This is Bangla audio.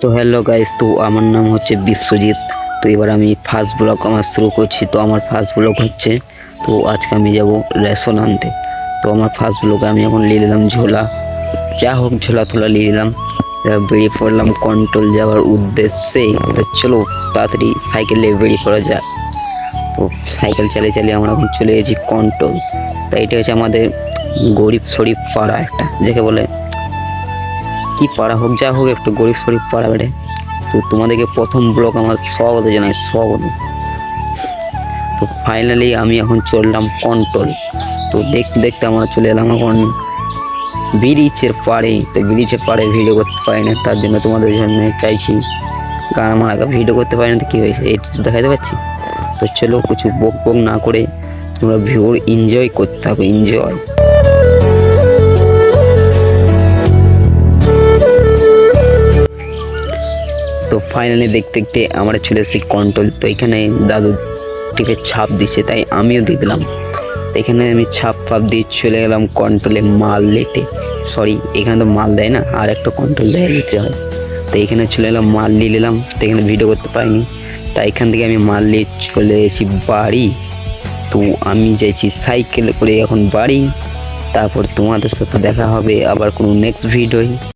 তো হ্যালো গাইস, তো আমার নাম হচ্ছে বিশ্বজিৎ। তো এবার আমি ফার্স্ট ব্লগ আমার শুরু করছি। তো আমার ফার্স্ট ব্লগ হচ্ছে, তো আজকে আমি যাব রেশন আনতে। তো আমার ফার্স্ট ব্লগে আমি এখন নিয়ে নিলাম ঝোলা, যা হোক ঝোলা তোলা নিয়ে নিলাম। এবার বেরিয়ে পড়লাম কন্ট্রোল যাওয়ার উদ্দেশ্যে। তো চলো তাড়াতাড়ি সাইকেল নিয়ে বেরিয়ে পড়া যায়। তো সাইকেল চালিয়ে চালিয়ে আমরা এখন চলে গেছি কন্ট্রোল। তো এটা হচ্ছে আমাদের গরিব শরীফ পাড়া একটা, যাকে বলে কি পাড়া হোক যা হোক, একটু গরিব শরীফ পাড়া বেড়ে। তো তোমাদেরকে প্রথম ব্লগ আমার স্বাগত জানাই, স্বাগত। তো ফাইনালি আমি এখন চললাম কন্ট্রোল। তো দেখতে দেখতে আমরা চলে এলাম এখন ব্রিজের পাড়ে। তো ব্রিজের পাড়ে ভিডিও করতে পারি না, তার জন্য তোমাদের জন্য চাইছি গান আমার আগে ভিডিও করতে পারি না। তো কী হয়েছে এটা তো দেখাতে পাচ্ছি। তো চলো কিছু বক বক না করে তোমরা ভিডিও এনজয় করতে থাকো, এনজয়। তো ফাইনালি দেখতে দেখতে আমরা চলে এসেছি কন্ট্রোল। তো এখানে দাদু টিপে ছাপ দিচ্ছে, তাই আমিও দিয়ে দিলাম। তো এখানে আমি ছাপ ফাপ দিয়ে চলে গেলাম কন্ট্রোলে মাল নিতে। সরি, এখানে তো মাল দেয় না, আর একটা কন্ট্রোল দেয় নিতে হয়। তো এখানে চলে এলাম, মাল নিয়ে নিলাম। তো এখানে ভিডিও করতে পারিনি, তাই এখান থেকে আমি মাল নিয়ে চলে এসেছি বাড়ি। তো আমি যাইছি সাইকেল করে এখন বাড়ি। তারপর তোমাদের সাথে দেখা হবে আবার কোনো নেক্সট ভিডিওয়।